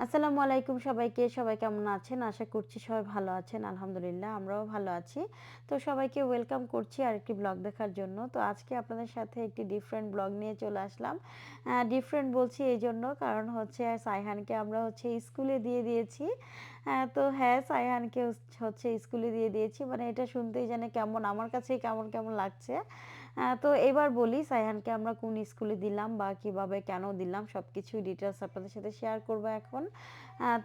আসসালামু আলাইকুম সবাইকে। সবাই কেমন আছেন? আশা করছি সবাই ভালো আছেন। আলহামদুলিল্লাহ আমরাও ভালো আছি। তো সবাইকে ওয়েলকাম করছি আরেকটি ব্লগ দেখার জন্য। তো আজকে আপনাদের সাথে একটি ডিফারেন্ট ব্লগ নিয়ে চলে আসলাম। ডিফারেন্ট বলছি এইজন্য কারণ হচ্ছে সাইহানকে আমরা হচ্ছে স্কুলে দিয়ে দিয়েছি। তো হ্যাঁ, সাইহানকে হচ্ছে স্কুলে দিয়ে দিয়েছি। মানে এটা শুনতেই যেন কেমন আমার কাছেই কেমন লাগছে। তো এবার বলি সাইহানকে আমরা কোন স্কুলে দিলাম বা কিভাবে কেন দিলাম সবকিছুই ডিটেইলস আপনাদের সাথে শেয়ার করব এখন।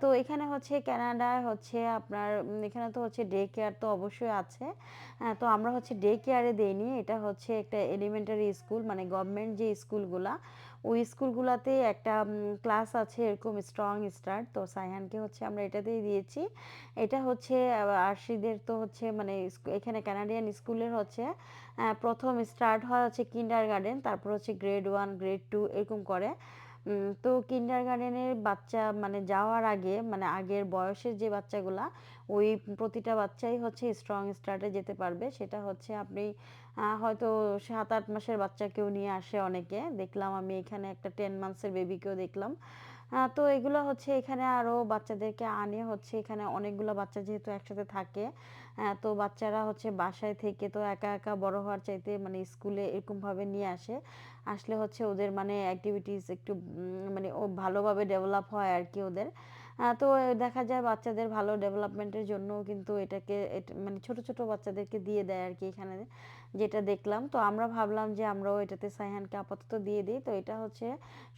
তো এখানে হচ্ছে কানাডায় হচ্ছে আপনার এখানে তো হচ্ছে ডে কেয়ার তো অবশ্যই আছে। তো আমরা হচ্ছে ডে কেয়ারে দেইনি। এটা হচ্ছে একটা এলিমেন্টারি স্কুল মানে গভর্নমেন্ট যে স্কুলগুলা, ওই স্কুলগুলাতে একটা ক্লাস আছে এরকম স্ট্রং স্টার্ট। তো সাইহানকে হচ্ছে আমরা এটাতেই দিয়েছি। এটা হচ্ছে আরশিদের তো হচ্ছে মানে এখানে কানাডিয়ান স্কুলের হচ্ছে ১ম স্টার্ট হয় হচ্ছে কিন্ডারগার্টেন, তারপর হচ্ছে গ্রেড 1, গ্রেড 2 এরকম করে। তো কিন্ডারগার্টেনের বাচ্চা মানে যাওয়ার আগে মানে আগের বয়সের যে বাচ্চাগুলা, ওই প্রতিটা বাচ্চাই হচ্ছে স্ট্রং স্টার্টে যেতে পারবে। সেটা হচ্ছে আপনি হয়তো ৭-৮ মাসের বাচ্চাকেও নিয়ে আসে অনেকে। দেখলাম আমি এখানে একটা 10 মান্থসের বেবিকেও দেখলাম। তো এগুলো হচ্ছে এখানে আরও বাচ্চাদেরকে আনে হচ্ছে এখানে অনেকগুলো বাচ্চা যেহেতু একসাথে থাকে। তো বাচ্চারা হচ্ছে বাসায় থেকে তো একা বড় হওয়ার চাইতে মানে স্কুলে এরকমভাবে নিয়ে আসে। আসলে হচ্ছে ওদের মানে অ্যাক্টিভিটিস একটু মানে ও ভালোভাবে ডেভেলপ হয় আর কি ওদের। তো দেখা যায় বাচ্চাদের ভালো ডেভেলপমেন্টের জন্যও কিন্তু মানে ছোট বাচ্চাদেরকে দিয়ে দেয় আর কি এখানে, যেটা দেখলাম। তো আমরা ভাবলাম যে আমরাও এটাতে সাইহানকে আপাতত দিয়ে দিই। তো এটা হচ্ছে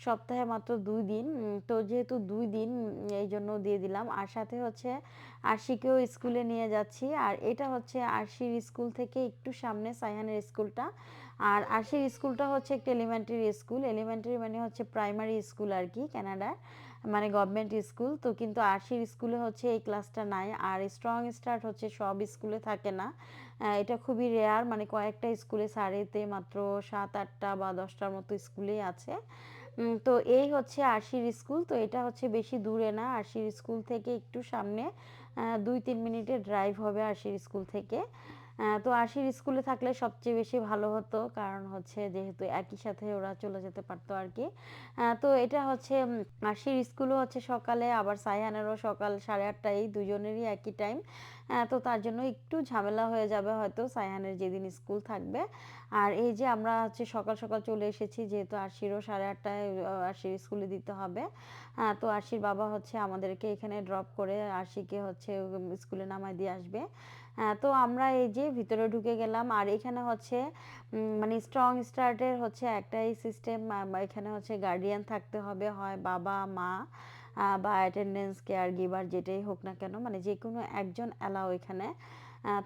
সপ্তাহে মাত্র ২ দিন। তো যেহেতু ২ দিন এই জন্য দিয়ে দিলাম। আর সাথে হচ্ছে আরশিকেও স্কুলে নিয়ে যাচ্ছি। আর এটা হচ্ছে আরশির স্কুল থেকে একটু সামনে সাইহানের স্কুলটা। আর আরশির স্কুলটা হচ্ছে একটা এলিমেন্টারি স্কুল। এলিমেন্টারি মানে হচ্ছে প্রাইমারি স্কুল আর কি কানাডার। মানে গভর্নমেন্ট স্কুল। তো কিন্তু আরশির স্কুলে হচ্ছে এই ক্লাসটা নাই। আর স্ট্রং স্টার্ট হচ্ছে সব স্কুলে থাকে না। এটা খুবই রেয়ার মানে কয়েকটা স্কুলে ছাড়েতে মাত্র ৭-৮টা বা ১০টার মতো স্কুলেই আছে। তো এই হচ্ছে আরশির স্কুল। তো এটা হচ্ছে বেশি দূরে না। আরশির স্কুল থেকে একটু সামনে ২-৩ মিনিটের ড্রাইভ হবে আরশির স্কুল থেকে। তো আরশির স্কুলে থাকলে সবচেয়ে বেশি ভালো হতো। কারণ হচ্ছে যেহেতু একই সাথে ওরা চলে যেতে পারতো আর কি। তো এটা হচ্ছে আরশির স্কুলও হচ্ছে সকালে আবার সাইহানেরও সকাল ৮:৩০ দুজনেরই একই টাইম। তো তার জন্য একটু ঝামেলা হয়ে যাবে হয়তো সাইহানের যেদিন স্কুল থাকবে। আর এই যে আমরা হচ্ছে সকাল চলে এসেছি যেহেতু আরশিরও ৮:৩০টায় আরশির স্কুলে দিতে হবে। তো আরশির বাবা হচ্ছে আমাদেরকে এখানে ড্রপ করে আরশিকে হচ্ছে স্কুলে নামায় দিয়ে আসবে। তো আমরা এই যে ভিতরে ঢুকে গেলাম। আর এখানে হচ্ছে মানে স্ট্রং স্টার্টের হচ্ছে একটাই সিস্টেম, এখানে হচ্ছে গার্ডিয়ান থাকতে হবে, হয় বাবা মা বা অ্যাটেন্ডেন্স কেয়ার গিভার যেটাই হোক না কেন মানে যে কোনো একজন অ্যালাও এখানে।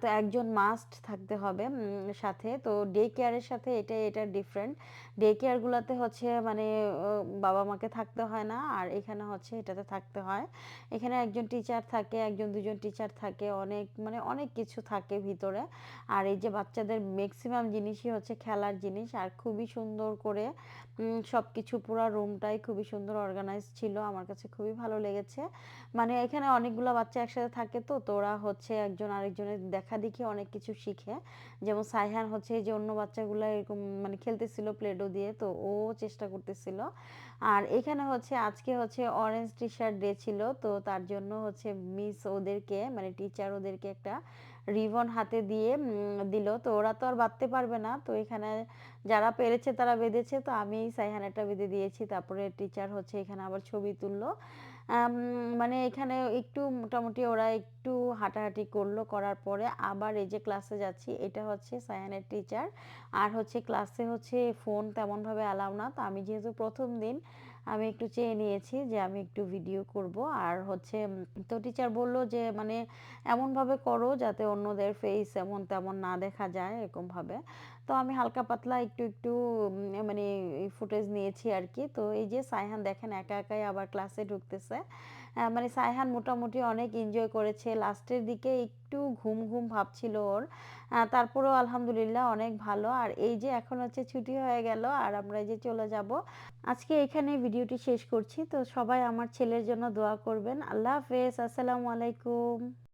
তো একজন মাস্ট থাকতে হবে সাথে। তো ডে কেয়ারের সাথে এটা ডিফারেন্ট। ডে কেয়ারগুলোতে হচ্ছে মানে বাবা মাকে থাকতে হয় না, আর এখানে হচ্ছে এটাতে থাকতে হয়। এখানে একজন টিচার থাকে, একজন দুজন টিচার থাকে, অনেক মানে অনেক কিছু থাকে ভিতরে। আর এই যে বাচ্চাদের ম্যাক্সিমাম জিনিসই হচ্ছে খেলার জিনিস। আর খুবই সুন্দর করে সব কিছু পুরা রুমটাই খুবই সুন্দর অর্গানাইজ ছিল। আমার কাছে খুবই ভালো লেগেছে। মানে এখানে অনেকগুলো বাচ্চা একসাথে থাকে, তো ওরা হচ্ছে একজন আরেকজনের দেখাদেখি অনেক কিছু শিখে। যেমন সাইহান হচ্ছে এই যে অন্য বাচ্চাগুলো এরকম মানে খেলতেছিল প্লেডো দিয়ে, তো ও চেষ্টা করতেছিল। আর এখানে হচ্ছে আজকে হচ্ছে অরেঞ্জ টি শার্ট ডে ছিল, তো তার জন্য হচ্ছে মিস ওদেরকে মানে টিচার ওদেরকে একটা রিবন হাতে দিয়ে দিল। তো ওরা তো আর বাঁধতে পারবে না, তো এখানে যারা পেরেছে তারা বেঁধেছে, তো আমি সাইহানাটা বেঁধে দিয়েছি। তারপরে টিচার হচ্ছে এখানে আবার ছবি তুললো। মানে এখানে একটু মোটামুটি ওরা একটু হাঁটাহাঁটি করলো, করার পরে আবার এই যে ক্লাসে যাচ্ছি। এটা হচ্ছে সায়ানের টিচার। আর হচ্ছে ক্লাসে হচ্ছে ফোন তেমনভাবে অ্যালাউ না। তো আমি যেহেতু ১ম দিন আমি একটু চেয়ে নিয়েছি যে আমি একটু ভিডিও করব। আর হচ্ছে তো টিচার বলল যে মানে এমনভাবে করো যাতে অন্যদের ফেস এমন তেমন না দেখা যায় এরকমভাবে। তো আমি হালকা পাতলা একটু মানে ফুটেজ নিয়েছি আর কি। তো এই যে সাইহান দেখেন একাই আবার ক্লাসে ঢুকতেছে। মানে সাইহান মোটামুটি অনেক এনজয় করেছে। লাস্টের দিকে একটু ঘুম ভাব ছিল ওর। তারপরেও আলহামদুলিল্লাহ অনেক ভালো। আর এই যে এখন হচ্ছে ছুটি হয়ে গেল আর আমরা এই যে চলে যাব। আজকে এখানেই ভিডিওটি শেষ করছি। তো সবাই আমার ছেলের জন্য দোয়া করবেন। আল্লাহ হাফেজ। আসসালামু আলাইকুম।